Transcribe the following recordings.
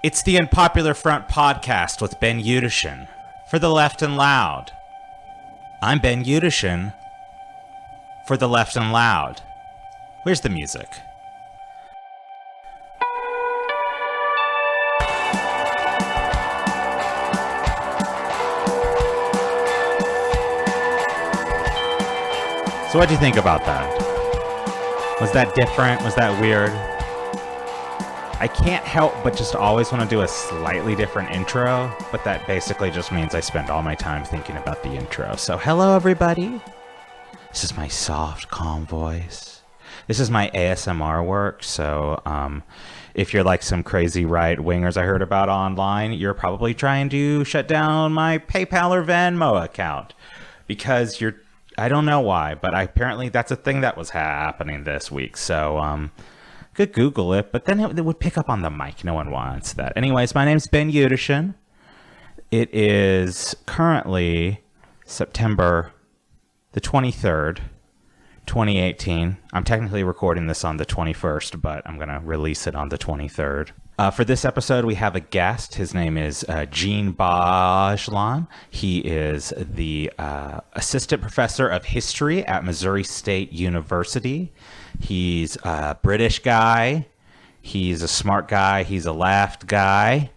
It's the Unpopular Front podcast with Ben Yudishin for the Left and Loud. I'm Ben Yudishin for the Left and Loud. Where's the music? So what do you think about that? Was that different? Was that weird? I can't help but just always want to do a slightly different intro, but that basically just means I spend all my time thinking about the intro. So hello everybody. This is my soft, calm voice. This is my ASMR work, so if you're like some crazy right-wingers I heard about online, you're probably trying to shut down my PayPal or Venmo account because I don't know why, but apparently that's a thing that was happening this week. So could Google it, but then it would pick up on the mic. No one wants that. Anyways, my name's Ben Yudishin. It is currently September the 23rd, 2018. I'm technically recording this on the 21st, but I'm going to release it on the 23rd. For this episode, we have a guest. His name is Djene Bajalan. He is the assistant professor of history at Missouri State University. He's a British guy. He's a smart guy. He's a left guy.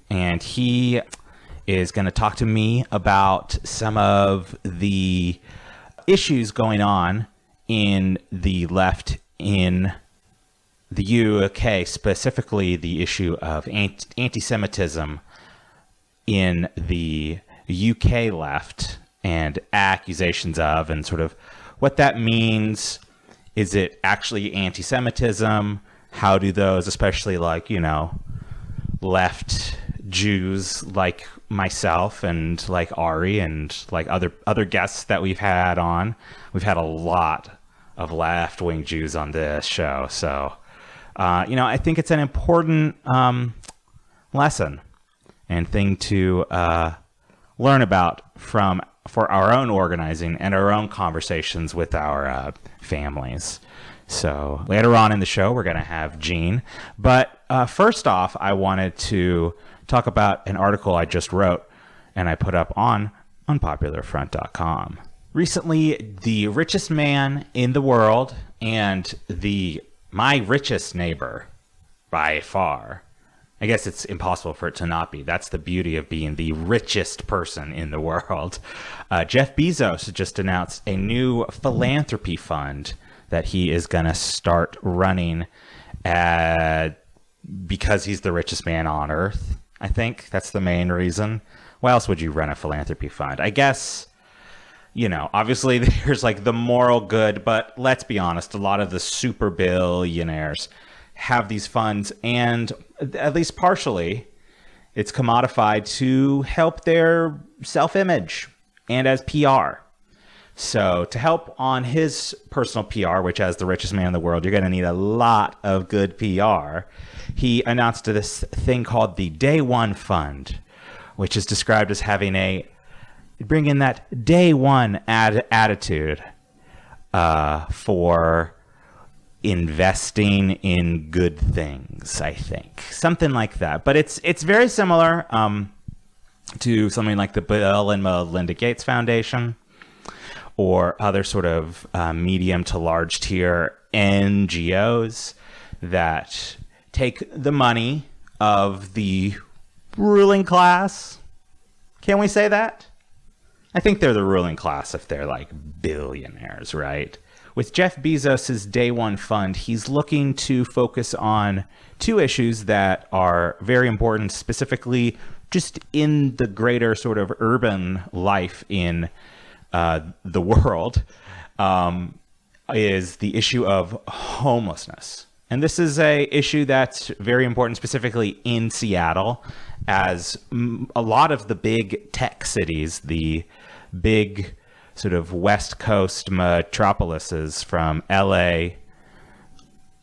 And he is going to talk to me about some of the issues going on in the left in the UK, specifically the issue of anti-Semitism in the UK left and accusations of, and sort of what that means. Is it actually anti-Semitism? How do those, especially like, left Jews like myself and like Ari and like other guests that we've had on. We've had a lot of left-wing Jews on this show. So, I think it's an important lesson and thing to learn about for our own organizing and our own conversations with our families. So later on in the show, we're going to have Djene. But first off, I wanted to talk about an article I just wrote and I put up on unpopularfront.com. Recently, the richest man in the world and my richest neighbor by far. I guess it's impossible for it to not be. That's the beauty of being the richest person in the world. Jeff Bezos just announced a new philanthropy fund that he is going to start running because he's the richest man on earth. I think that's the main reason. Why else would you run a philanthropy fund? I guess, obviously there's like the moral good, but let's be honest, a lot of the super billionaires have these funds, and at least partially, it's commodified to help their self-image and as PR. So to help on his personal PR, which as the richest man in the world, you're going to need a lot of good PR, he announced this thing called the Day One Fund, which is described as having bring in that day one attitude for investing in good things, I think. Something like that. But it's very similar to something like the Bill and Melinda Gates Foundation or other sort of medium to large tier NGOs that take the money of the ruling class. Can we say that? I think they're the ruling class if they're like billionaires, right? With Jeff Bezos' Day One Fund, he's looking to focus on two issues that are very important, specifically just in the greater sort of urban life in the world, is the issue of homelessness. And this is a issue that's very important, specifically in Seattle, as a lot of the big tech cities, the big sort of West Coast metropolises from LA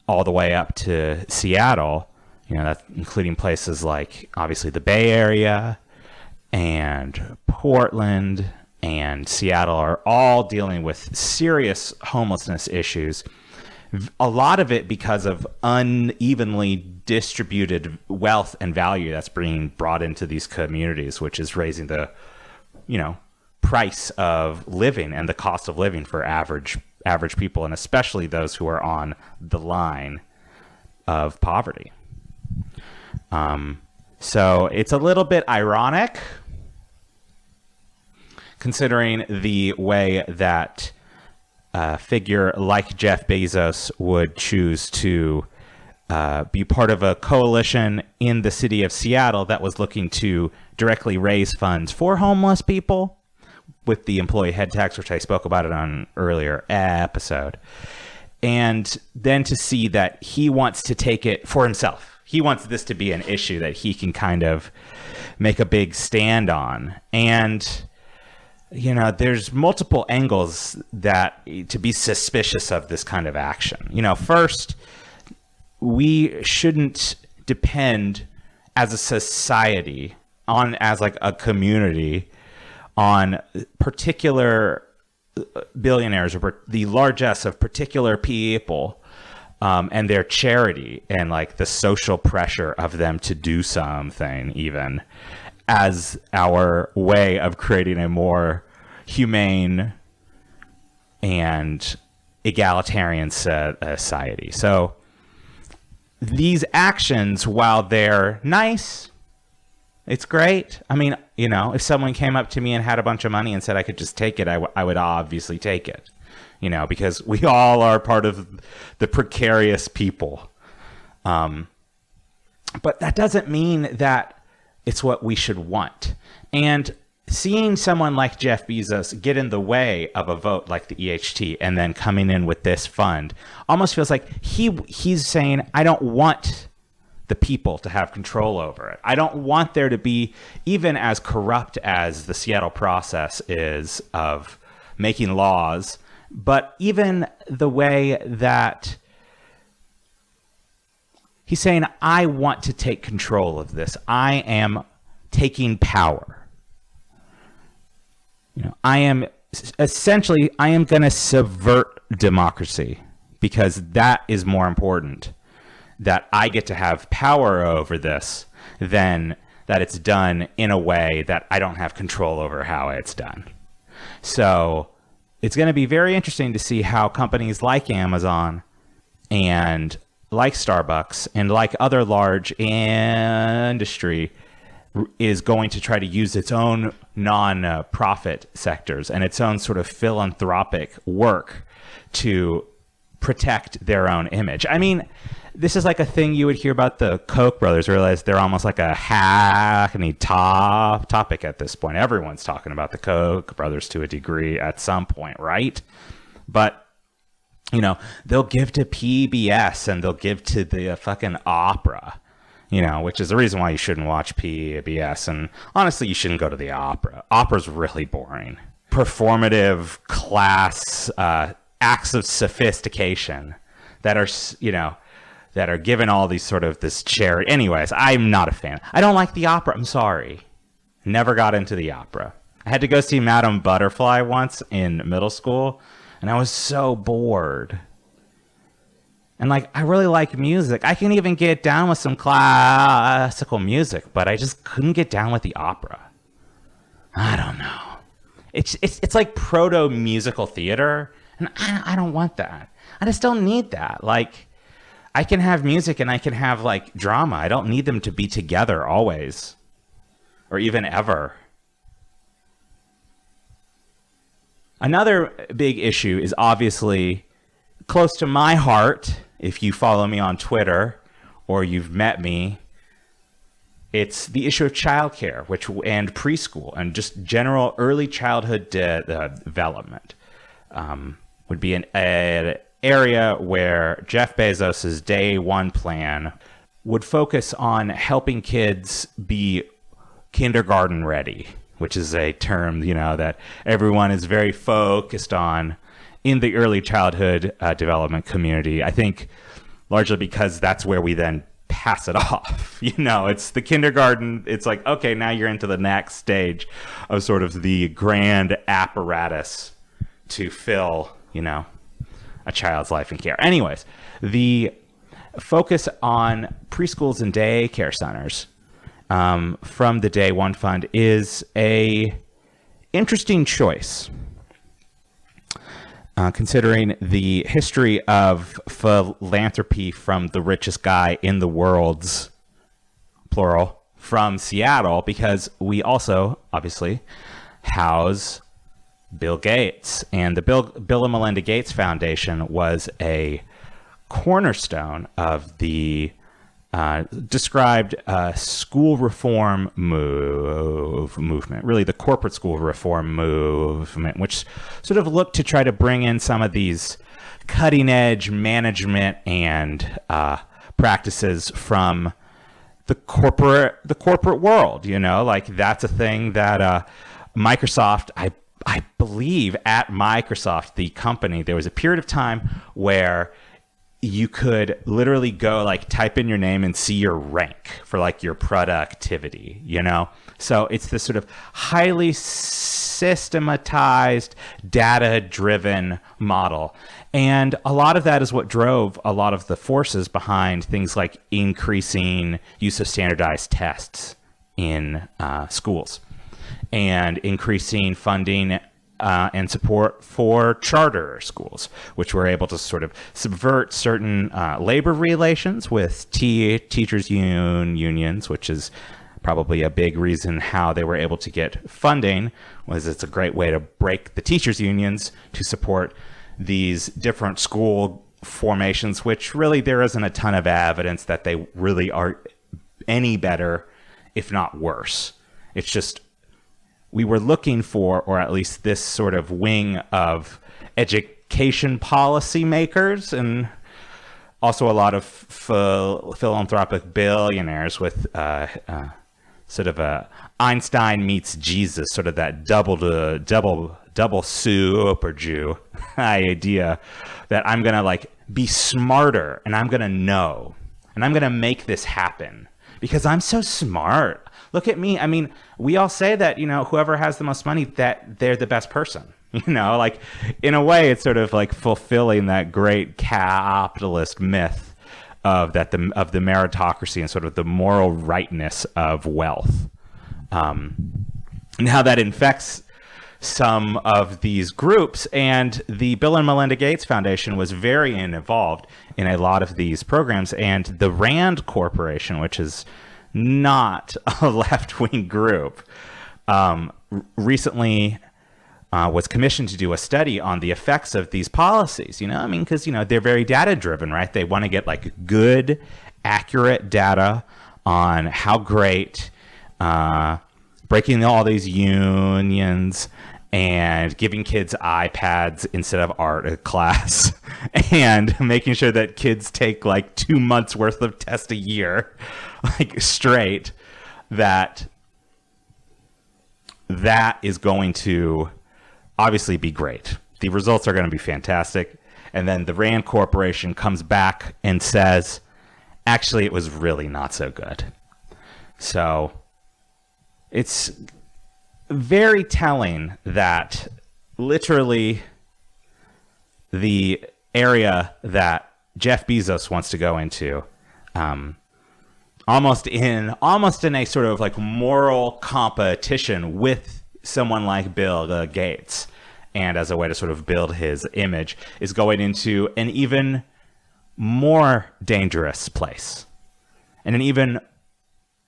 all the way up to Seattle, that's including places like obviously the Bay Area and Portland and Seattle, are all dealing with serious homelessness issues. A lot of it because of unevenly distributed wealth and value that's being brought into these communities, which is raising the, price of living and the cost of living for average people, and especially those who are on the line of poverty. So it's a little bit ironic, considering the way that a figure like Jeff Bezos would choose to be part of a coalition in the city of Seattle that was looking to directly raise funds for homeless people with the employee head tax, which I spoke about it on an earlier episode. And then to see that he wants to take it for himself. He wants this to be an issue that he can kind of make a big stand on. And, there's multiple angles that to be suspicious of this kind of action. First, we shouldn't depend as a society as like a community on particular billionaires or the largesse of particular people and their charity and like the social pressure of them to do something even as our way of creating a more humane and egalitarian society. So these actions, while they're nice, it's great. I mean, if someone came up to me and had a bunch of money and said I could just take it, I would obviously take it, because we all are part of the precarious people. But that doesn't mean that it's what we should want. And seeing someone like Jeff Bezos get in the way of a vote like the EHT and then coming in with this fund almost feels like he's saying, I don't want the people to have control over it. I don't want there to be, even as corrupt as the Seattle process is of making laws, but even the way that he's saying, I want to take control of this. I am taking power. I am going to subvert democracy because that is more important, that I get to have power over this than that it's done in a way that I don't have control over how it's done. So it's going to be very interesting to see how companies like Amazon and like Starbucks and like other large industry is going to try to use its own non-profit sectors and its own sort of philanthropic work to protect their own image. I mean, this is like a thing you would hear about the Koch brothers. Realize they're almost like a hackneyed topic at this point. Everyone's talking about the Koch brothers to a degree at some point, right? But, they'll give to PBS and they'll give to the fucking opera. Which is the reason why you shouldn't watch PBS. And honestly, you shouldn't go to the opera. Opera's really boring. Performative class acts of sophistication that are given all these sort of this charity. Anyways, I'm not a fan. I don't like the opera. I'm sorry. Never got into the opera. I had to go see Madame Butterfly once in middle school, and I was so bored. And I really like music. I can even get down with some classical music, but I just couldn't get down with the opera. I don't know. It's like proto musical theater, and I don't want that. I just don't need that. I can have music and I can have drama. I don't need them to be together always, or even ever. Another big issue is obviously close to my heart. If you follow me on Twitter or you've met me, it's the issue of childcare, and preschool and just general early childhood development would be an area where Jeff Bezos's day one plan would focus on helping kids be kindergarten ready, which is a term, that everyone is very focused on in the early childhood development community. I think largely because that's where we then pass it off. It's the kindergarten. It's like, okay, now you're into the next stage of sort of the grand apparatus to fill, a child's life and care. Anyways, the focus on preschools and daycare centers from the Day One Fund is a interesting choice, considering the history of philanthropy from the richest guy in the world's, plural, from Seattle, because we also, obviously, house Bill Gates. And the Bill and Melinda Gates Foundation was a cornerstone of the described school reform movement, really the corporate school reform movement, which sort of looked to try to bring in some of these cutting edge management and practices from the corporate world. You know, like that's a thing that Microsoft, I believe at Microsoft, the company, there was a period of time where you could literally go like type in your name and see your rank for like your productivity, you know? So it's this sort of highly systematized, data-driven model. And a lot of that is what drove a lot of the forces behind things like increasing use of standardized tests in schools and increasing funding and support for charter schools, which were able to sort of subvert certain labor relations with teachers' unions, which is probably a big reason how they were able to get funding, was it's a great way to break the teachers' unions to support these different school formations, which really there isn't a ton of evidence that they really are any better, if not worse. It's just we were looking for, or at least this sort of wing of education policy makers, and also a lot of philanthropic billionaires with sort of a Einstein meets Jesus, sort of that double super Jew idea that I'm going to like be smarter and I'm going to know and I'm going to make this happen because I'm so smart. Look at me. I mean, we all say that, you know, whoever has the most money, that they're the best person. You know, like in a way, it's sort of like fulfilling that great capitalist myth of that of the meritocracy and sort of the moral rightness of wealth, and how that infects some of these groups. And the Bill and Melinda Gates Foundation was very involved in a lot of these programs, and the Rand Corporation, which is not a left-wing group, recently was commissioned to do a study on the effects of these policies. You know, I mean, because, you know, they're very data-driven, right? They want to get like good, accurate data on how great breaking all these unions and giving kids iPads instead of art class and making sure that kids take like 2 months worth of tests a year, like straight, that is going to obviously be great. The results are going to be fantastic. And then the Rand Corporation comes back and says, actually, it was really not so good. So it's very telling that literally the area that Jeff Bezos wants to go into, almost in a sort of like moral competition with someone like Bill Gates, and as a way to sort of build his image, is going into an even more dangerous place and an even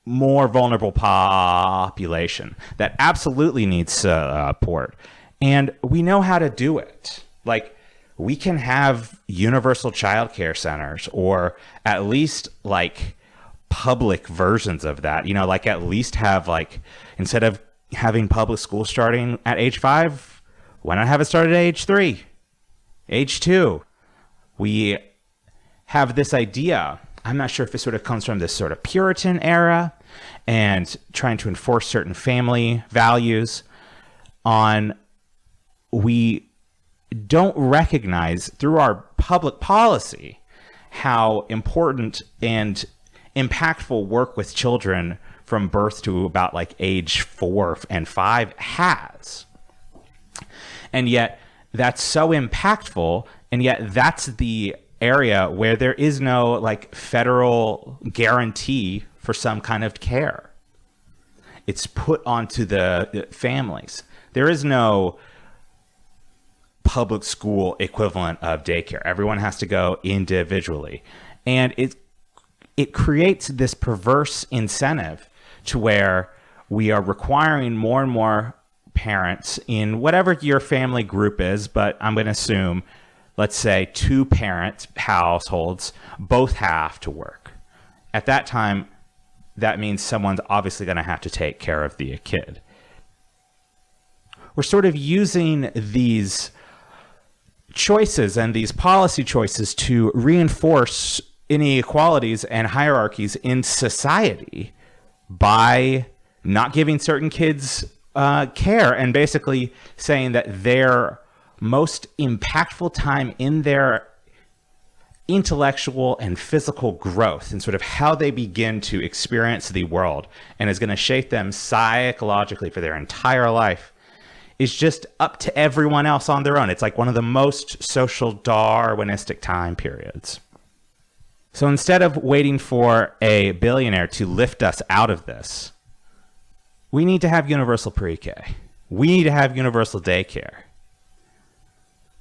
more vulnerable population that absolutely needs support. And we know how to do it. Like, we can have universal childcare centers, or at least like public versions of that, you know, like at least have like, instead of having public school starting at age 5, why not have it started at age 3, age 2? We have this idea, I'm not sure if it sort of comes from this sort of Puritan era and trying to enforce certain family values on, we don't recognize through our public policy how important and impactful work with children from birth to about like age 4 and 5 has. And yet that's so impactful, and yet that's the area where there is no like federal guarantee for some kind of care. It's put onto the families. There is no public school equivalent of daycare. Everyone has to go individually. And it creates this perverse incentive to where we are requiring more and more parents in whatever your family group is, but I'm going to assume, let's say 2-parent households both have to work. At that time, that means someone's obviously going to have to take care of the kid. We're sort of using these choices and these policy choices to reinforce inequalities and hierarchies in society by not giving certain kids care and basically saying that their most impactful time in their intellectual and physical growth and sort of how they begin to experience the world and is going to shape them psychologically for their entire life is just up to everyone else on their own. It's like one of the most social Darwinistic time periods. So instead of waiting for a billionaire to lift us out of this, we need to have universal pre-K. We need to have universal daycare.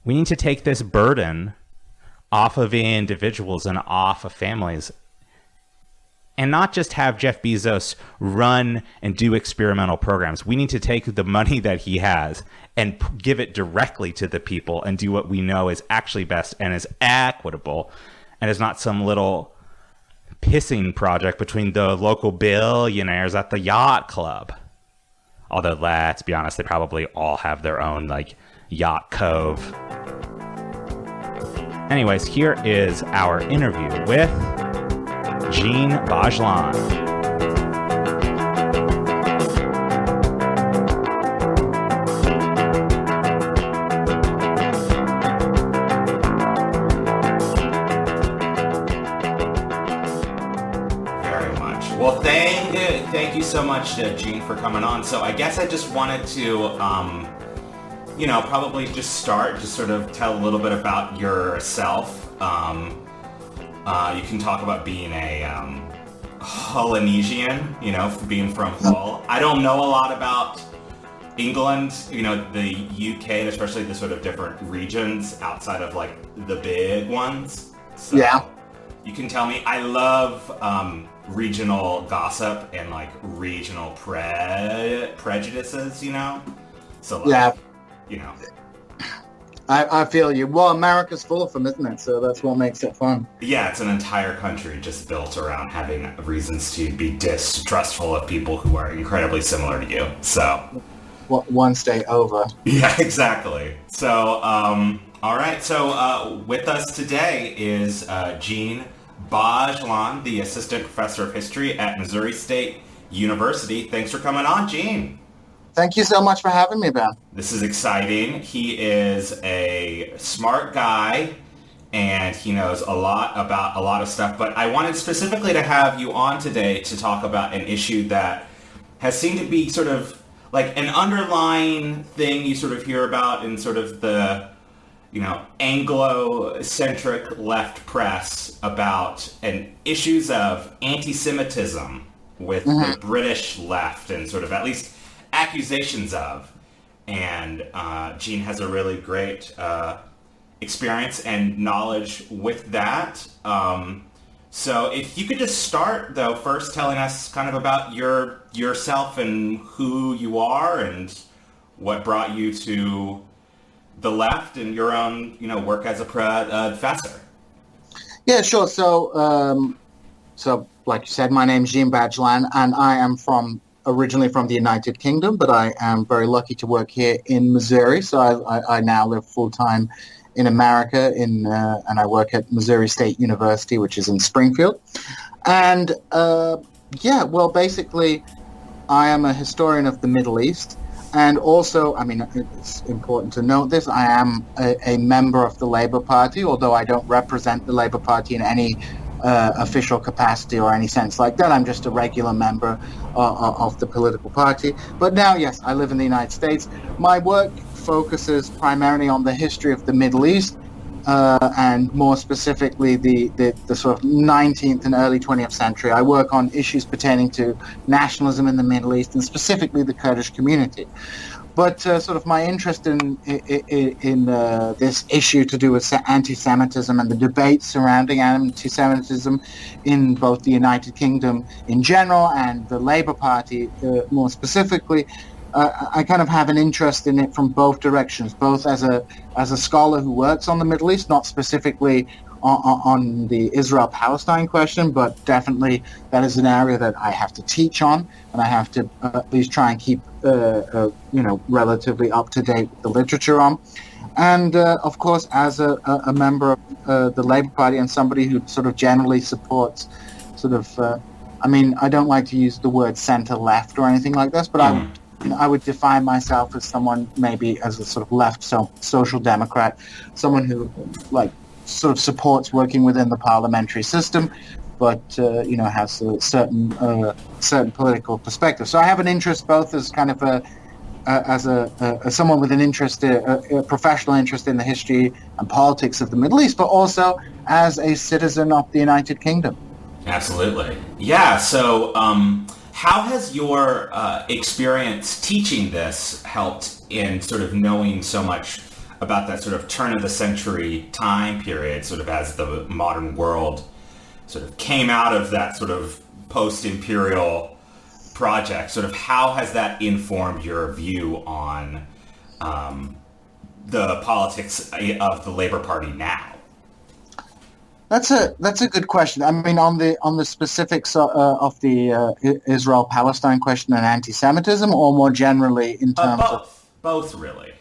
We need to take this burden off of individuals and off of families and not just have Jeff Bezos run and do experimental programs. We need to take the money that he has and give it directly to the people and do what we know is actually best and is equitable and is not some little pissing project between the local billionaires at the yacht club. Although, let's be honest, they probably all have their own like yacht cove. Anyways, here is our interview with Djene Bajalan. Very much. Well, thank you so much, Djene, for coming on. So I guess I just wanted to, probably just sort of tell a little bit about yourself. You can talk about being a Polynesian, being from Hull. I don't know a lot about England, the UK, and especially the sort of different regions outside of like the big ones. So yeah. You can tell me. I love regional gossip and like regional prejudices, So like, yeah. I feel you. Well, America's full of them, isn't it? So that's what makes it fun. Yeah, it's an entire country just built around having reasons to be distrustful of people who are incredibly similar to you. So, one state over. Yeah, exactly. So, all right. So, with us today is Djene Bajalan, the assistant professor of history at Missouri State University. Thanks for coming on, Djene. Thank you so much for having me, Ben. This is exciting. He is a smart guy, and he knows a lot about a lot of stuff. But I wanted specifically to have you on today to talk about an issue that has seemed to be sort of like an underlying thing you sort of hear about in sort of the, Anglo-centric left press about issues of antisemitism with the British left and sort of at least accusations of, and Djene has a really great experience and knowledge with that. So if you could just start though first telling us kind of about yourself and who you are and what brought you to the left and your own work as a professor. Yeah, sure. So like you said, my name's Djene Bajalan, and I am originally from the United Kingdom, but I am very lucky to work here in Missouri. So I now live full-time in America, and I work at Missouri State University, which is in Springfield. And basically, I am a historian of the Middle East. And also, it's important to note this, I am a member of the Labour Party, although I don't represent the Labour Party in any official capacity or any sense like that. I'm just a regular member of the political party. But now, yes, I live in the United States. My work focuses primarily on the history of the Middle East, and more specifically the sort of 19th and early 20th century. I work on issues pertaining to nationalism in the Middle East and specifically the Kurdish community. But sort of my interest in this issue to do with anti-Semitism and the debates surrounding anti-Semitism in both the United Kingdom in general and the Labour Party more specifically, I kind of have an interest in it from both directions, both as a scholar who works on the Middle East, not specifically on the Israel-Palestine question, but definitely that is an area that I have to teach on, and I have to at least try and keep relatively up to date with the literature on. And of course, as a member of the Labour Party and somebody who sort of generally supports sort of, I don't like to use the word centre-left or anything like this, but I would define myself as someone maybe as a sort of left social democrat, someone who sort of supports working within the parliamentary system, but has a certain political perspective. So I have an interest both as kind of as someone with an interest, a professional interest in the history and politics of the Middle East, but also as a citizen of the United Kingdom. Absolutely. Yeah. So how has your experience teaching this helped in sort of knowing so much about that sort of turn of the century time period, sort of as the modern world sort of came out of that sort of post-imperial project? Sort of how has that informed your view on the politics of the Labour Party now? That's a good question. I mean, on the specifics of the Israel-Palestine question and anti-Semitism, or more generally in terms of both really.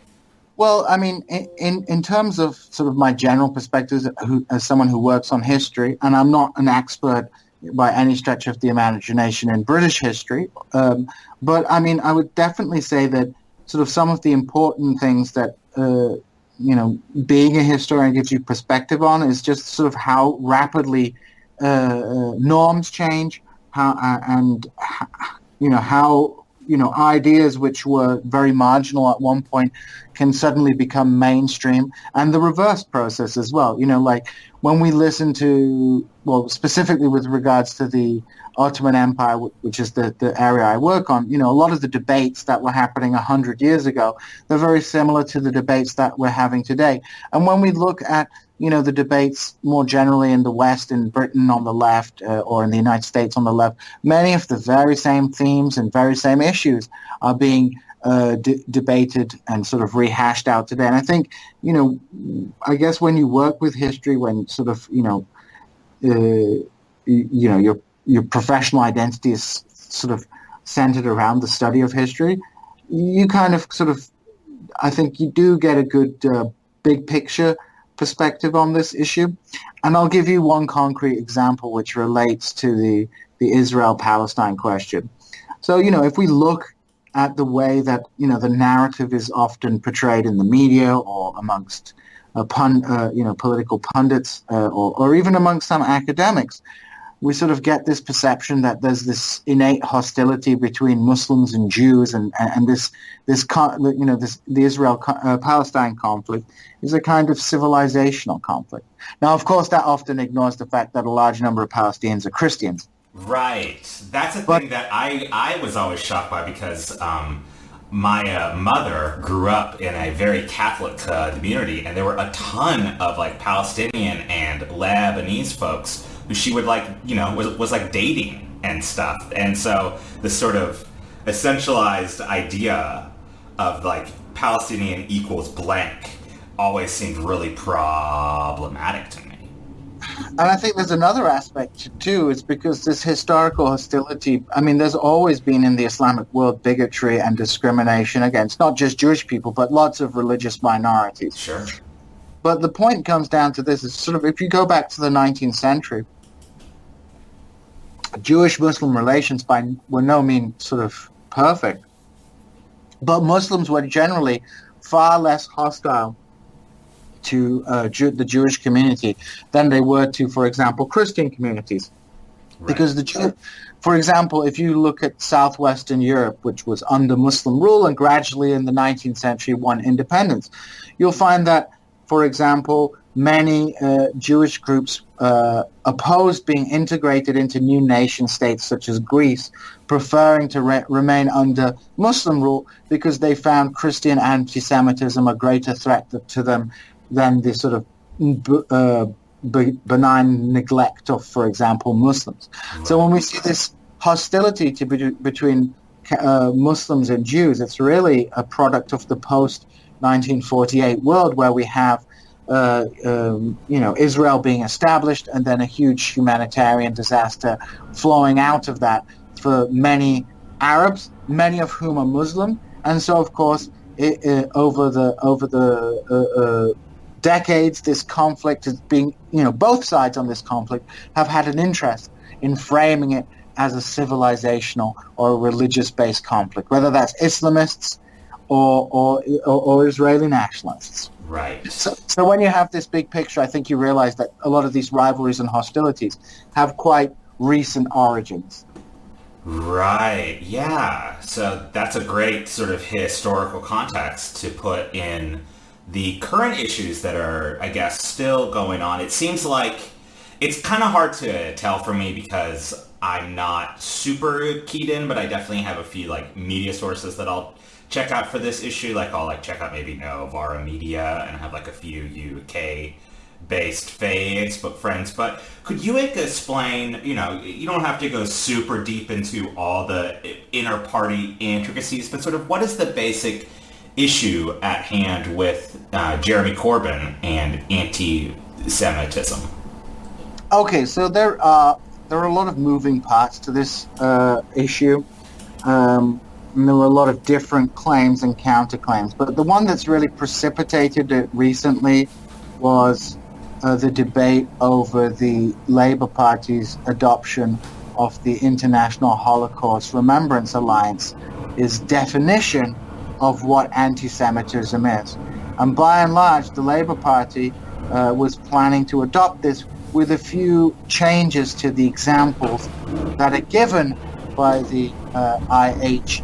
Well, I mean, in terms of sort of my general perspectives as someone who works on history, and I'm not an expert by any stretch of the imagination in British history, but I mean, I would definitely say that sort of some of the important things that, being a historian gives you perspective on is just sort of how rapidly norms change, how ideas which were very marginal at one point can suddenly become mainstream, and the reverse process as well. Like when we listen to, well, specifically with regards to the Ottoman Empire, which is the area I work on, a lot of the debates that were happening 100 years ago, they're very similar to the debates that we're having today. And when we look at, the debates more generally in the West, in Britain on the left, or in the United States on the left, many of the very same themes and very same issues are being debated and sort of rehashed out today. And I think, I guess when you work with history, when sort of, your professional identity is sort of centered around the study of history, you kind of sort of, I think you do get a good big picture perspective on this issue. And I'll give you one concrete example which relates to the Israel-Palestine question. So, if we look at the way that, the narrative is often portrayed in the media or amongst political pundits or even amongst some academics, we sort of get this perception that there's this innate hostility between Muslims and Jews, and the Israel-Palestine conflict is a kind of civilizational conflict. Now, of course, that often ignores the fact that a large number of Palestinians are Christians. Right. That's a thing that I was always shocked by, because my mother grew up in a very Catholic community, and there were a ton of Palestinian and Lebanese folks who she would was dating and stuff. And so this sort of essentialized idea of Palestinian equals blank always seemed really problematic to me. And I think there's another aspect too, is because this historical hostility, I mean, there's always been in the Islamic world bigotry and discrimination against not just Jewish people, but lots of religious minorities. Sure. But the point comes down to this, is sort of, if you go back to the 19th century, Jewish-Muslim relations were no means sort of perfect. But Muslims were generally far less hostile to the Jewish community than they were to, for example, Christian communities. Right. Because for example, if you look at southwestern Europe, which was under Muslim rule and gradually in the 19th century won independence, you'll find that, for example, many Jewish groups opposed being integrated into new nation states such as Greece, preferring to remain under Muslim rule because they found Christian anti-Semitism a greater threat to them than the sort of benign neglect of, for example, Muslims. Right. So when we see this hostility between Muslims and Jews, it's really a product of the post-1948 world where we have Israel being established and then a huge humanitarian disaster flowing out of that for many Arabs, many of whom are Muslim. And so, of course, over the decades, this conflict has been, both sides on this conflict have had an interest in framing it as a civilizational or religious-based conflict, whether that's Islamists or Israeli nationalists. Right. So when you have this big picture, I think you realize that a lot of these rivalries and hostilities have quite recent origins. Right. Yeah. So that's a great sort of historical context to put in the current issues that are, I guess, still going on. It seems like it's kind of hard to tell for me because I'm not super keyed in, but I definitely have a few media sources that I'll check out for this issue. I'll check out maybe Novara Media and have a few UK based Facebook friends. But could you explain, you don't have to go super deep into all the inner party intricacies, but sort of what is the basic issue at hand with Jeremy Corbyn and anti-Semitism? Okay, so there are a lot of moving parts to this issue. And there were a lot of different claims and counterclaims. But the one that's really precipitated it recently was the debate over the Labour Party's adoption of the International Holocaust Remembrance Alliance, its definition of what anti-Semitism is. And by and large, the Labour Party was planning to adopt this with a few changes to the examples that are given by the IHRA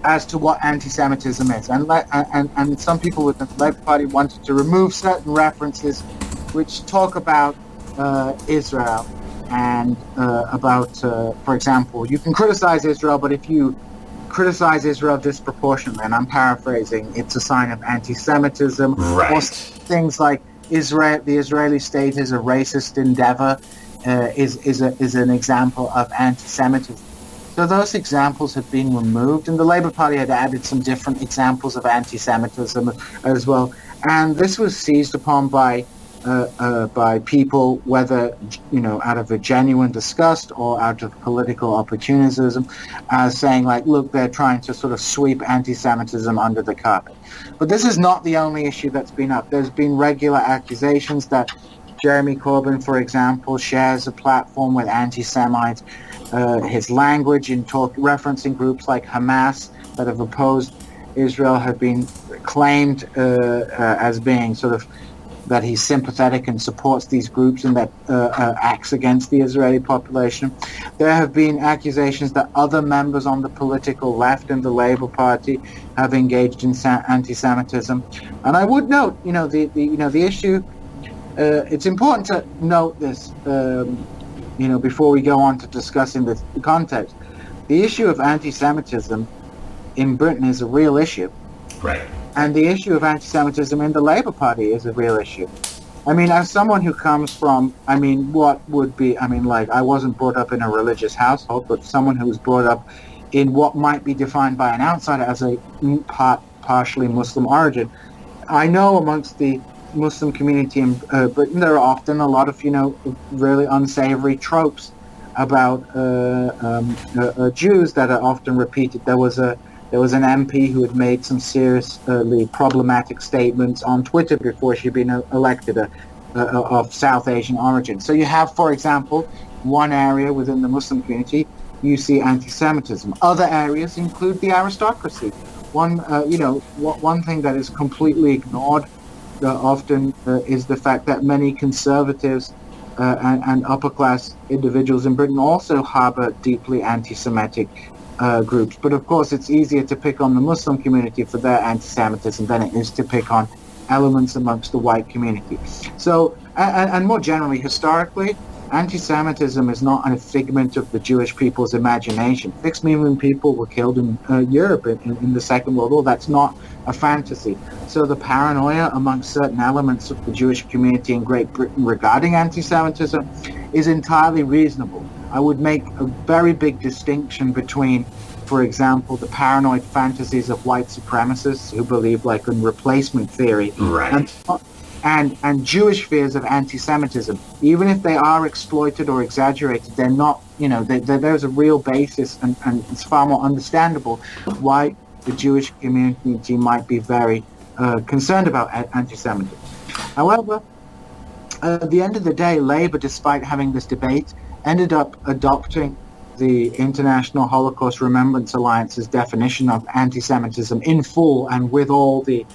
as to what anti-Semitism is. And some people within the Labour Party wanted to remove certain references which talk about Israel and about, for example, you can criticize Israel, but if you criticize Israel disproportionately, and I'm paraphrasing, it's a sign of anti-Semitism. Right. Or things like Israel, the Israeli state is a racist endeavor, is an example of anti-Semitism. So those examples have been removed, and the Labour Party had added some different examples of anti-Semitism as well. And this was seized upon by people, whether out of a genuine disgust or out of political opportunism, as saying look, they're trying to sort of sweep anti-Semitism under the carpet. But this is not the only issue that's been up. There's been regular accusations that Jeremy Corbyn, for example, shares a platform with anti-Semites. His language in referencing groups like Hamas that have opposed Israel have been claimed as being sort of that he's sympathetic and supports these groups and that acts against the Israeli population. There have been accusations that other members on the political left in the Labour Party have engaged in anti-Semitism. And I would note, the issue. It's important to note this, before we go on to discussing the context. The issue of anti-Semitism in Britain is a real issue. Right. And the issue of anti-Semitism in the Labour Party is a real issue. I mean, as someone who comes from, I wasn't brought up in a religious household, but someone who was brought up in what might be defined by an outsider as a partially Muslim origin. I know amongst the Muslim community in Britain, there are often a lot of, really unsavory tropes about Jews that are often repeated. There was an MP who had made some seriously problematic statements on Twitter before she'd been elected, of South Asian origin. So you have, for example, one area within the Muslim community, you see anti-Semitism. Other areas include the aristocracy. One thing that is completely ignored often is the fact that many conservatives and upper class individuals in Britain also harbor deeply anti-Semitic groups. But of course, it's easier to pick on the Muslim community for their anti-Semitism than it is to pick on elements amongst the white community. So, and more generally, historically, anti-Semitism is not a figment of the Jewish people's imagination. 6 million people were killed in Europe in the Second World War. That's not a fantasy. So the paranoia amongst certain elements of the Jewish community in Great Britain regarding anti-Semitism is entirely reasonable. I would make a very big distinction between, for example, the paranoid fantasies of white supremacists who believe like in replacement theory, Right. and Jewish fears of anti-Semitism. Even if they are exploited or exaggerated, they're not, there's a real basis, and it's far more understandable why the Jewish community might be very concerned about anti-Semitism. However, at the end of the day, Labour, despite having this debate, ended up adopting the International Holocaust Remembrance Alliance's definition of anti-Semitism in full, and with all the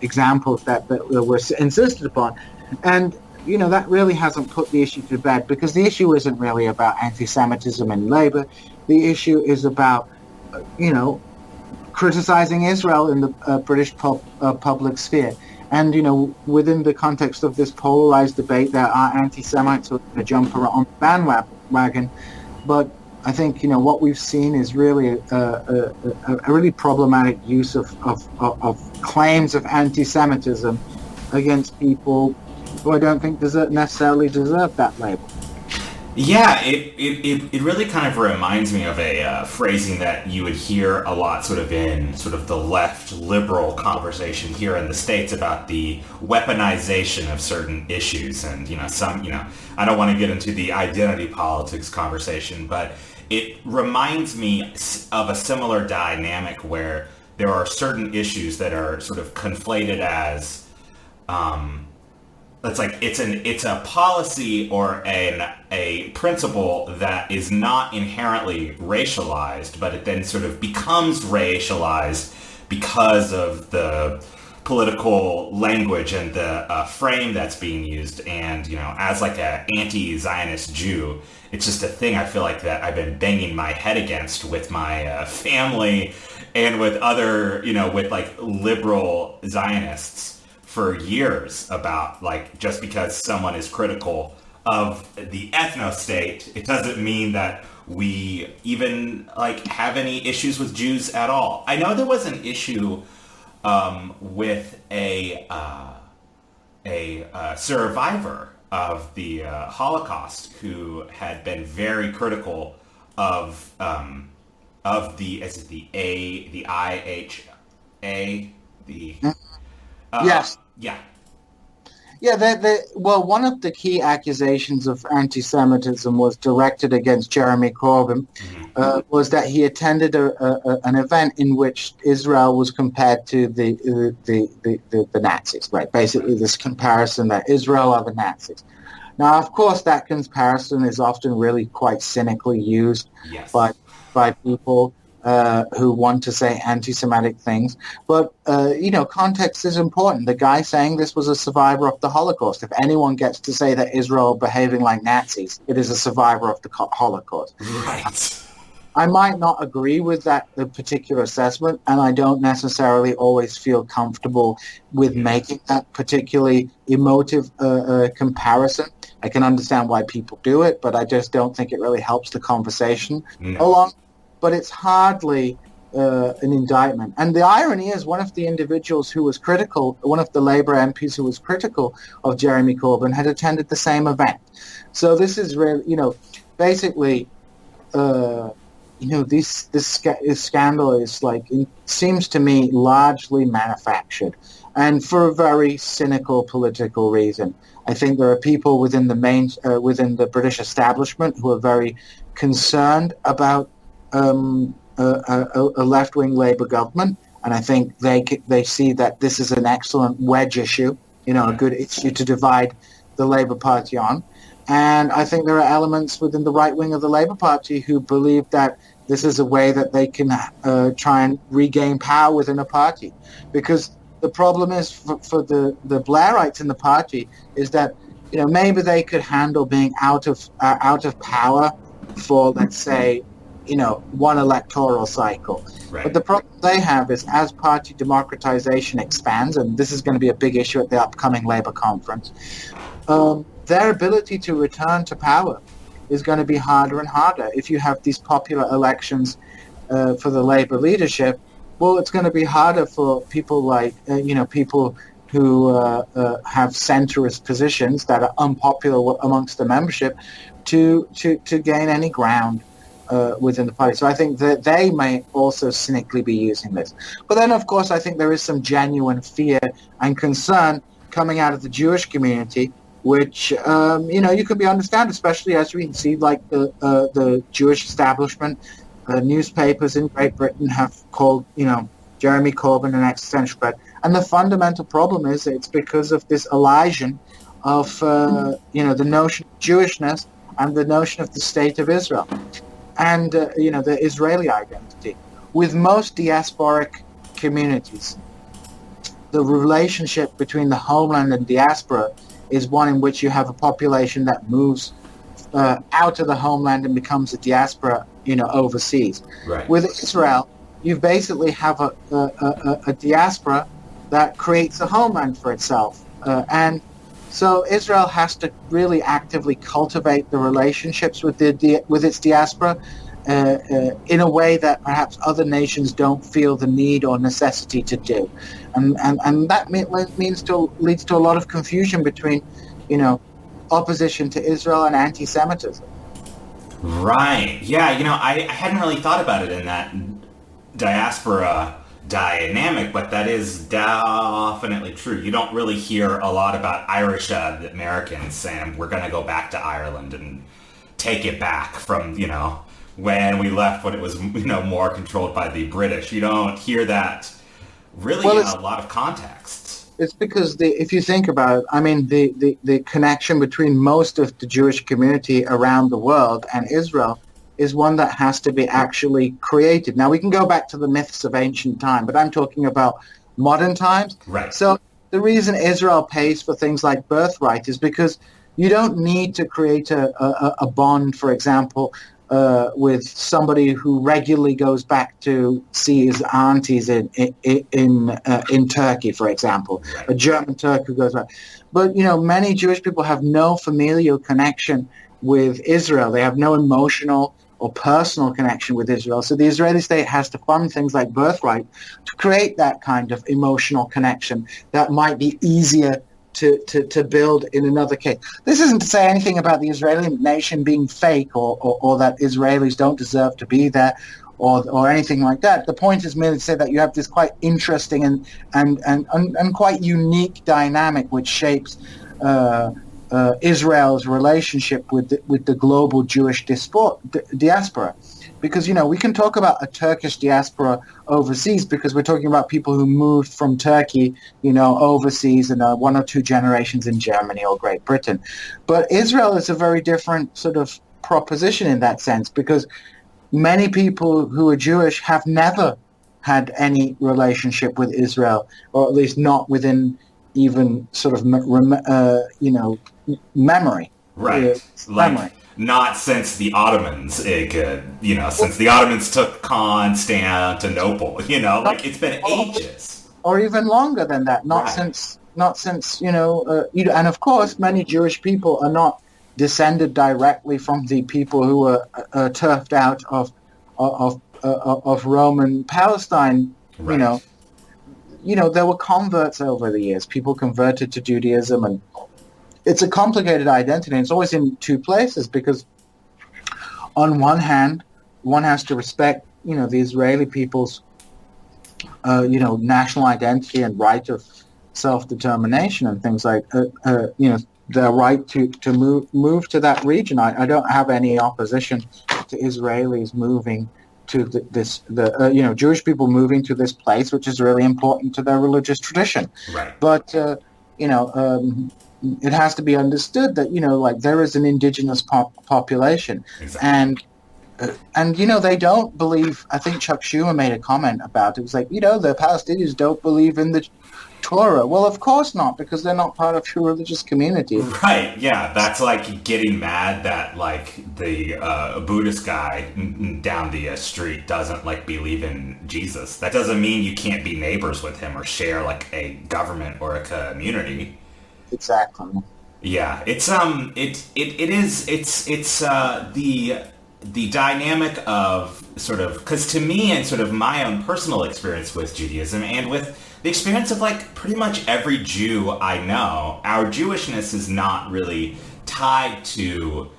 examples that were insisted upon. And that really hasn't put the issue to bed, because the issue isn't really about anti-Semitism in Labour. The issue is about criticizing Israel in the British public sphere. And, within the context of this polarized debate, there are anti-Semites who are going to jump on the bandwagon. But I think, what we've seen is really a really problematic use of claims of anti-Semitism against people who I don't think necessarily deserve that label. Yeah, it really kind of reminds me of a phrasing that you would hear a lot sort of in sort of the left liberal conversation here in the States about the weaponization of certain issues. And, I don't want to get into the identity politics conversation, but it reminds me of a similar dynamic where there are certain issues that are sort of conflated as it's a policy or a principle that is not inherently racialized, but it then sort of becomes racialized because of the political language and the frame that's being used. And as like a anti-Zionist Jew, it's just a thing I feel like that I've been banging my head against with my family and with other with like liberal Zionists for years, about like, just because someone is critical of the ethno-state, it doesn't mean that we even like have any issues with Jews at all. I know there was an issue with a survivor of the Holocaust who had been very critical of the IHA, yes. Yeah. Yeah, well, one of the key accusations of anti-Semitism was directed against Jeremy Corbyn, was that he attended an event in which Israel was compared to the Nazis, right? Basically, this comparison that Israel are the Nazis. Now, of course, that comparison is often really quite cynically used by people who want to say anti-Semitic things. But, context is important. The guy saying this was a survivor of the Holocaust. If anyone gets to say that Israel behaving like Nazis, it is a survivor of the Holocaust. Right. I might not agree with that particular assessment, and I don't necessarily always feel comfortable with making that particularly emotive comparison. I can understand why people do it, but I just don't think it really helps the conversation along. But it's hardly an indictment. And the irony is, one of the individuals who was critical, one of the Labour MPs who was critical of Jeremy Corbyn, had attended the same event. So this is really, basically, this scandal is it seems to me largely manufactured, and for a very cynical political reason. I think there are people within the British establishment who are very concerned about a left-wing Labour government, and I think they see that this is an excellent wedge issue, a good issue to divide the Labour Party on. And I think there are elements within the right wing of the Labour Party who believe that this is a way that they can try and regain power within a party. Because the problem is for the Blairites in the party is that, maybe they could handle being out of power for, let's say, one electoral cycle. Right. But the problem they have is, as party democratization expands, and this is going to be a big issue at the upcoming Labour conference, their ability to return to power is going to be harder and harder. If you have these popular elections for the Labour leadership, well, it's going to be harder for people like, people who have centrist positions that are unpopular amongst the membership to gain any ground within the party. So I think that they may also cynically be using this. But then, of course, I think there is some genuine fear and concern coming out of the Jewish community, which, you can be understand, especially as we see, like the Jewish establishment, newspapers in Great Britain have called, Jeremy Corbyn an existential threat. And the fundamental problem is it's because of this elision of, the notion of Jewishness and the notion of the state of Israel and, the Israeli identity. With most diasporic communities, the relationship between the homeland and diaspora is one in which you have a population that moves out of the homeland and becomes a diaspora, overseas. Right. With Israel, you basically have a diaspora that creates a homeland for itself. And so Israel has to really actively cultivate the relationships with its diaspora in a way that perhaps other nations don't feel the need or necessity to do. And that leads to a lot of confusion between, opposition to Israel and anti-Semitism. Right. Yeah, I hadn't really thought about it in that diaspora dynamic, but that is definitely true. You don't really hear a lot about Irish Americans saying, we're going to go back to Ireland and take it back from, when we left, when it was, more controlled by the British. You don't hear that really in a lot of contexts. It's because if you think about it, the connection between most of the Jewish community around the world and Israel is one that has to be actually created. Now, we can go back to the myths of ancient time, but I'm talking about modern times. Right. So the reason Israel pays for things like birthright is because you don't need to create a bond, for example, with somebody who regularly goes back to see his aunties in Turkey, for example, a German Turk who goes back. But, many Jewish people have no familial connection with Israel. They have no emotional or personal connection with Israel. So the Israeli state has to fund things like birthright to create that kind of emotional connection that might be easier to build in another case. This isn't to say anything about the Israeli nation being fake or that Israelis don't deserve to be there or anything like that. The point is merely to say that you have this quite interesting and quite unique dynamic which shapes Israel's relationship with the global Jewish diaspora. Because, we can talk about a Turkish diaspora overseas because we're talking about people who moved from Turkey, overseas and one or two generations in Germany or Great Britain. But Israel is a very different sort of proposition in that sense because many people who are Jewish have never had any relationship with Israel, or at least not within even sort of, memory. Right. Memory. Not since the Ottomans, since the Ottomans took Constantinople, it's been ages. Or even longer than that, not since, and of course, many Jewish people are not descended directly from the people who were turfed out of Roman Palestine, Right. There were converts over the years. People converted to Judaism, and it's a complicated identity. And it's always in two places because on one hand, one has to respect, the Israeli people's, national identity and right of self-determination and things like, their right to move to that region. I don't have any opposition to Israelis moving to Jewish people moving to this place, which is really important to their religious tradition. Right. But, it has to be understood that, there is an indigenous population. Exactly. And they don't believe, I think Chuck Schumer made a comment about it. It was like, the Palestinians don't believe in the Torah. Well, of course not, because they're not part of your religious community. Right, yeah, that's like getting mad that like the Buddhist guy down the street doesn't like believe in Jesus. That doesn't mean you can't be neighbors with him or share like a government or a community. Exactly. Yeah, the dynamic of sort of, because to me and sort of my own personal experience with Judaism and with the experience of like pretty much every Jew I know, our Jewishness is not really tied to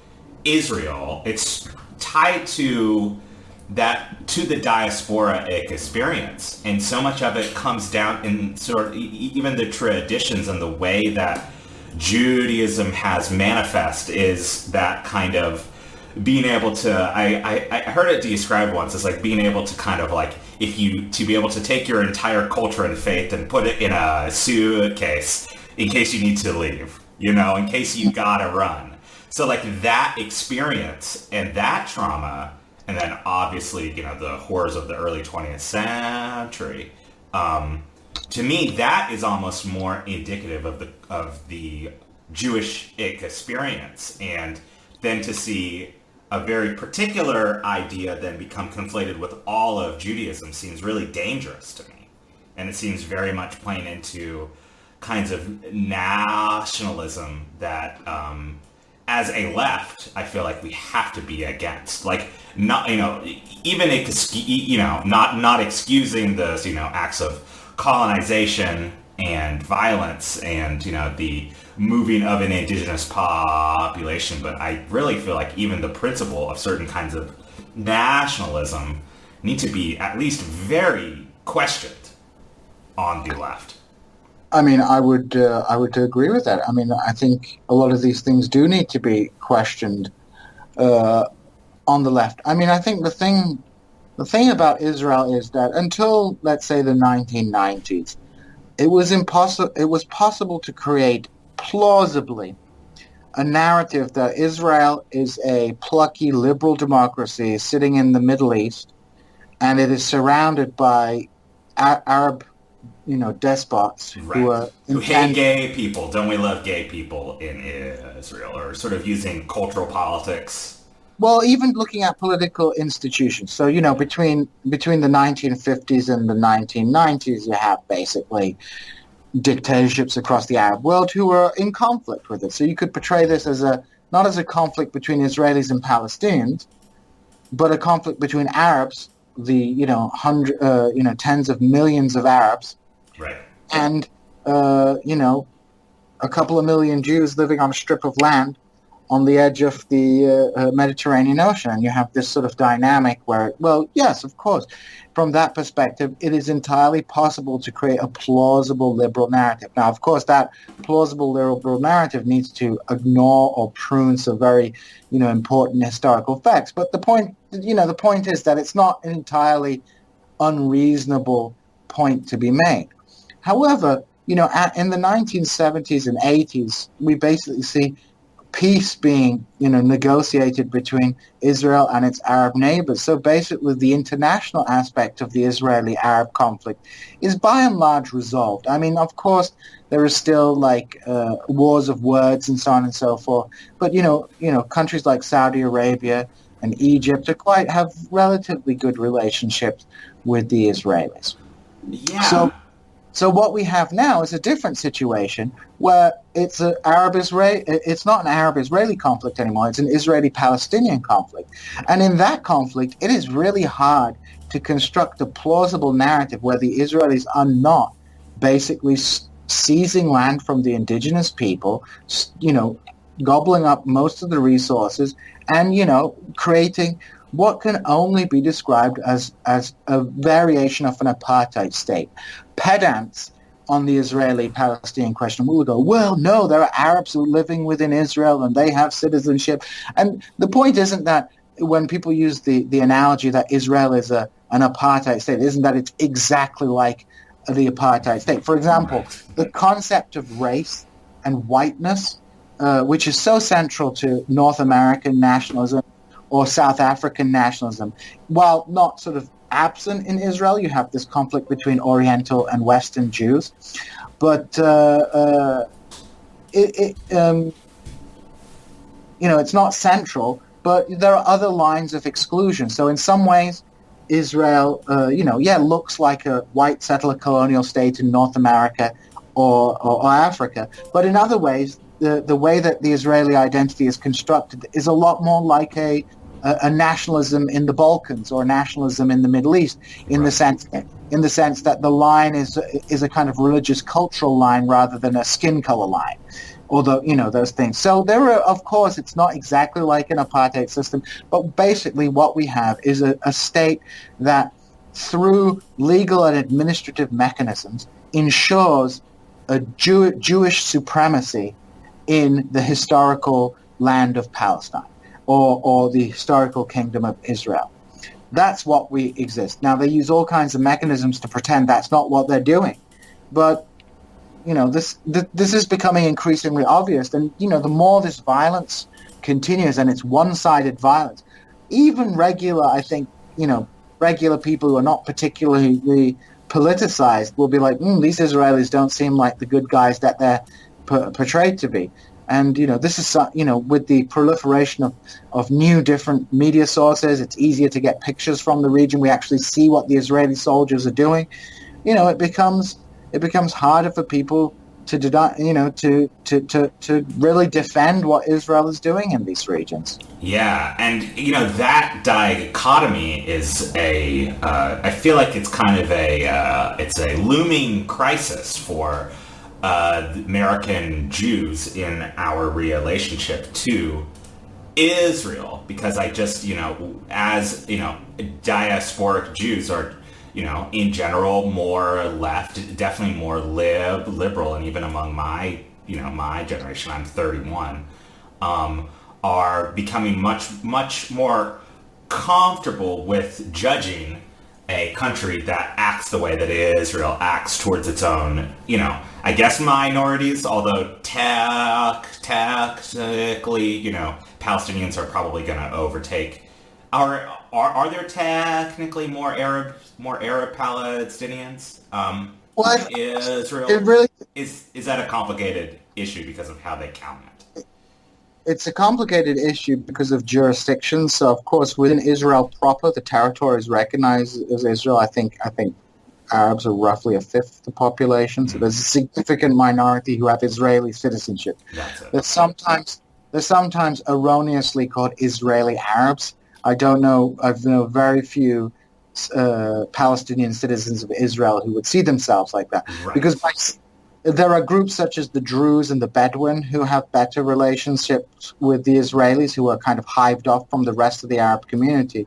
Israel. It's tied to the diasporic experience, and so much of it comes down in sort of even the traditions and the way that Judaism has manifest is that kind of being able to, I heard it described once as like being able to kind of like, to be able to take your entire culture and faith and put it in a suitcase in case you need to leave, in case you gotta run. So like that experience and that trauma, and then obviously, the horrors of the early 20th century, to me, that is almost more indicative of the Jewish experience. And then to see a very particular idea then become conflated with all of Judaism seems really dangerous to me. And it seems very much playing into kinds of nationalism that, as a left, I feel like we have to be against. Like, not, even, not excusing the, acts of colonization and violence and, the moving of an indigenous population, but I really feel like even the principle of certain kinds of nationalism need to be at least very questioned on the left. I mean, I would agree with that. I mean, I think a lot of these things do need to be questioned on the left. I mean, I think the thing about Israel is that until, let's say, the 1990s, it was possible to create plausibly a narrative that Israel is a plucky liberal democracy sitting in the Middle East, and it is surrounded by Arab, despots right. who hate gay people. Don't we love gay people in Israel? Or sort of using cultural politics. Well, even looking at political institutions. So, between the 1950s and the 1990s, you have basically dictatorships across the Arab world who are in conflict with it. So you could portray this as not as a conflict between Israelis and Palestinians, but a conflict between Arabs, the tens of millions of Arabs, right, and a couple of million Jews living on a strip of land on the edge of the Mediterranean Ocean. And you have this sort of dynamic where, well, yes, of course, from that perspective, it is entirely possible to create a plausible liberal narrative. Now, of course, that plausible liberal narrative needs to ignore or prune some very, important historical facts. But the point is that it's not an entirely unreasonable point to be made. However, in the 1970s and 80s, we basically see peace being, negotiated between Israel and its Arab neighbors. So basically the international aspect of the Israeli-Arab conflict is by and large resolved. I mean, of course, there is still wars of words and so on and so forth. But, countries like Saudi Arabia and Egypt have relatively good relationships with the Israelis. Yeah. So what we have now is a different situation where it's not an Arab-Israeli conflict anymore. It's an Israeli-Palestinian conflict. And in that conflict, it is really hard to construct a plausible narrative where the Israelis are not basically seizing land from the indigenous people, gobbling up most of the resources and, creating what can only be described as a variation of an apartheid state. Pedants on the Israeli-Palestinian question will go, well, no, there are Arabs living within Israel and they have citizenship. And the point isn't that when people use the analogy that Israel is an apartheid state, isn't that it's exactly like the apartheid state. For example, the concept of race and whiteness, which is so central to North American nationalism or South African nationalism, while not sort of absent in Israel, you have this conflict between Oriental and Western Jews. but it's not central. But there are other lines of exclusion. So in some ways, Israel, looks like a white settler colonial state in North America or Africa. But in other ways, the way that the Israeli identity is constructed is a lot more like a nationalism in the Balkans or a nationalism in the Middle East, in the sense that the line is a kind of religious cultural line rather than a skin color line. Although, those things. So there are, of course, it's not exactly like an apartheid system, but basically what we have is a state that, through legal and administrative mechanisms, ensures a Jewish supremacy in the historical land of Palestine or the historical kingdom of Israel. That's what we exist. Now, they use all kinds of mechanisms to pretend that's not what they're doing, but this is becoming increasingly obvious. And, the more this violence continues, and it's one-sided violence, even regular people who are not particularly politicized will be like, these Israelis don't seem like the good guys that they're portrayed to be. And, this is, with the proliferation of new different media sources, it's easier to get pictures from the region. We actually see what the Israeli soldiers are doing. It becomes harder for people to really defend what Israel is doing in these regions. Yeah, and that dichotomy is I feel like it's kind of it's a looming crisis for American Jews in our relationship to Israel, because I just as diasporic Jews are, in general, more left, definitely more liberal, and even among my generation, I'm 31, are becoming much more comfortable with judging a country that acts the way that Israel acts towards its own, I guess minorities, although technically, Palestinians are probably going to overtake. Are there technically more Arab Palestinians? Israel? It really is that a complicated issue because of how they count it? It's a complicated issue because of jurisdiction. So, of course, within Israel proper, the territory is recognized as Israel. I think Arabs are roughly a fifth of the population. So there's a significant minority who have Israeli citizenship. They're sometimes erroneously called Israeli Arabs. I don't know. I've known very few Palestinian citizens of Israel who would see themselves like that. Right. Because there are groups such as the Druze and the Bedouin who have better relationships with the Israelis, who are kind of hived off from the rest of the Arab community.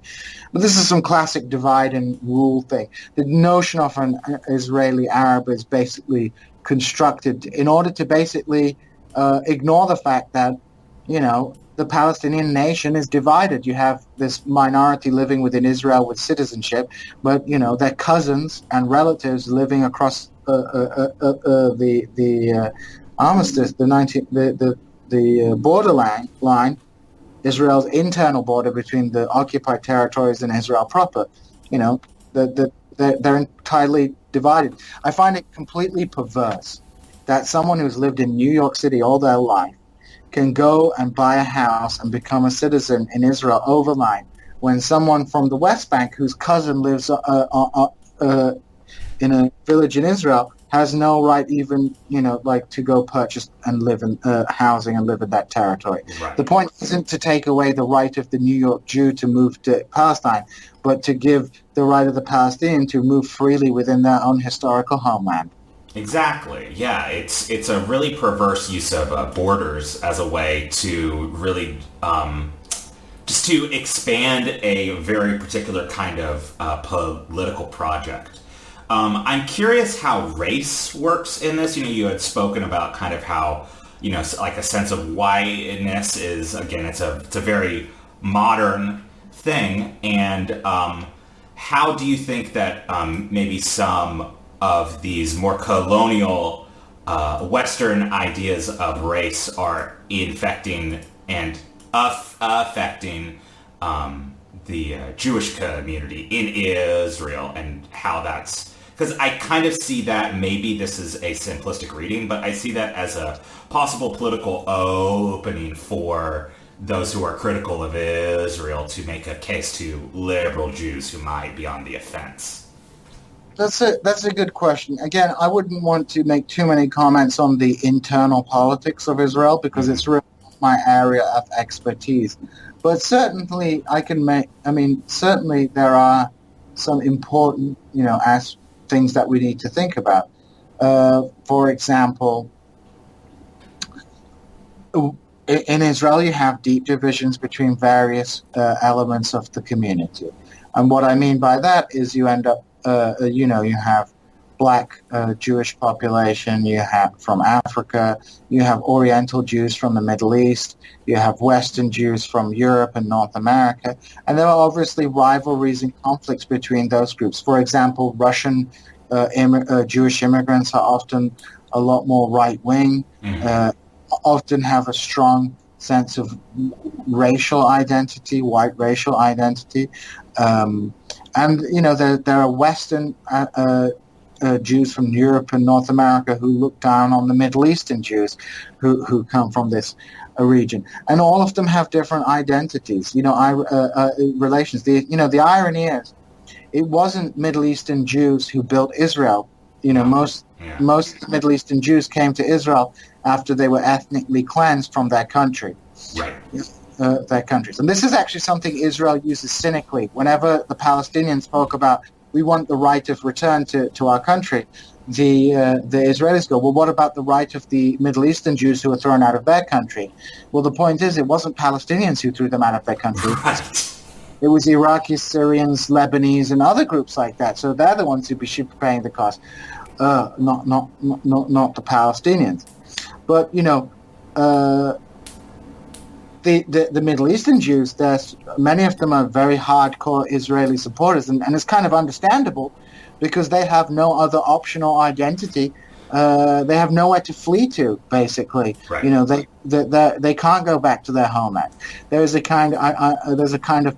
But this is some classic divide and rule thing. The notion of an Israeli Arab is basically constructed in order to basically ignore the fact that, the Palestinian nation is divided. You have this minority living within Israel with citizenship, but their cousins and relatives living across the armistice, the borderline, Israel's internal border between the occupied territories and Israel proper. They're entirely divided. I find it completely perverse that someone who's lived in New York City all their life can go and buy a house and become a citizen in Israel overnight, when someone from the West Bank whose cousin lives in a village in Israel has no right even, to go purchase and live in housing and live in that territory. Right. The point isn't to take away the right of the New York Jew to move to Palestine, but to give the right of the Palestinian to move freely within their own historical homeland. Exactly. Yeah, it's a really perverse use of borders as a way to really just to expand a very particular kind of political project. I'm curious how race works in this. You had spoken about kind of how like a sense of whiteness is, again, it's a very modern thing, and how do you think that maybe some of these more colonial Western ideas of race are infecting and affecting the Jewish community in Israel, and how that's because I kind of see that, maybe this is a simplistic reading, but I see that as a possible political opening for those who are critical of Israel to make a case to liberal Jews who might be on the offense. That's a good question. Again, I wouldn't want to make too many comments on the internal politics of Israel because it's really not my area of expertise. But certainly certainly there are some important, as things that we need to think about. For example, in Israel, you have deep divisions between various elements of the community. And what I mean by that is you end up, you have black Jewish population, you have from Africa, you have Oriental Jews from the Middle East, you have Western Jews from Europe and North America, and there are obviously rivalries and conflicts between those groups. For example, Russian Jewish immigrants are often a lot more right-wing, often have a strong sense of racial identity, white racial identity, and there are Western Jews from Europe and North America who look down on the Middle Eastern Jews who come from this region, and all of them have different identities. Relations. The irony is, it wasn't Middle Eastern Jews who built Israel. Most Middle Eastern Jews came to Israel after they were ethnically cleansed from their country. Right. Their countries. And this is actually something Israel uses cynically. Whenever the Palestinians spoke about, we want the right of return to our country, the Israelis go, well, what about the right of the Middle Eastern Jews who were thrown out of their country? Well, the point is, it wasn't Palestinians who threw them out of their country. Right. It was Iraqis, Syrians, Lebanese, and other groups like that. So they're the ones who should be paying the cost, not the Palestinians. But the Middle Eastern Jews, many of them are very hardcore Israeli supporters, and it's kind of understandable because they have no other optional identity. They have nowhere to flee to, basically. Right. They can't go back to their homeland. There's a kind of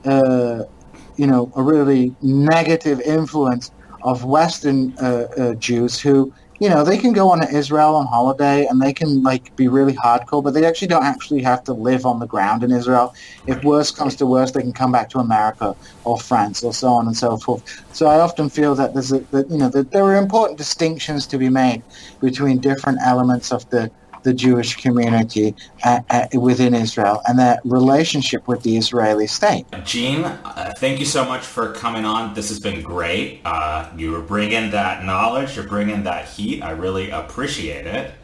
a really negative influence of Western Jews who, they can go on Israel on holiday and they can be really hardcore, but they actually don't have to live on the ground in Israel. If worse comes to worse, they can come back to America or France or so on and so forth. So I often feel that that there are important distinctions to be made between different elements of the Jewish community within Israel and their relationship with the Israeli state. Djene, thank you so much for coming on. This has been great. You were bringing that knowledge, you're bringing that heat. I really appreciate it.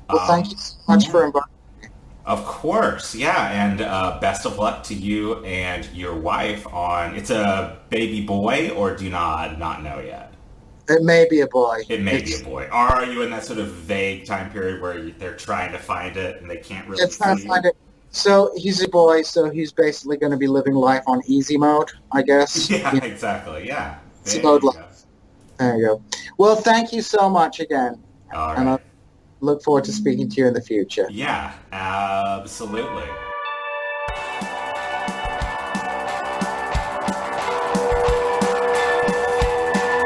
Well, thank you so much for inviting me. Of course, yeah, and best of luck to you and your wife on, it's a baby boy, or do you not know yet? It may be a boy. It may be a boy. Or are you in that sort of vague time period where they're trying to find it and they can't really trying to find it. So he's a boy, so he's basically going to be living life on easy mode, I guess. Yeah, exactly. Yeah. Easy mode life. There you go. Well, thank you so much again. All right. And I look forward to speaking to you in the future. Yeah, absolutely.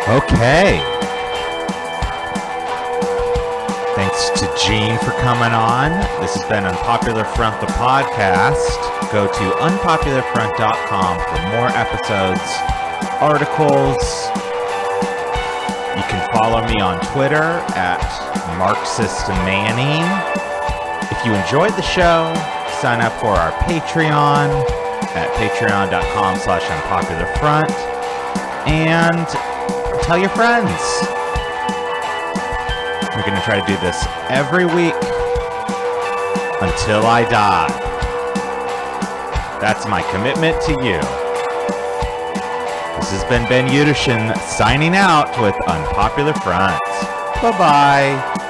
Okay. Thanks to Djene for coming on. This has been Unpopular Front, the podcast. Go to unpopularfront.com for more episodes, articles. You can follow me on Twitter at MarxistManning. If you enjoyed the show, sign up for our Patreon at patreon.com/unpopularfront. And tell your friends. We're going to try to do this every week until I die. That's my commitment to you. This has been Ben Yudishin signing out with Unpopular Front. Bye-bye.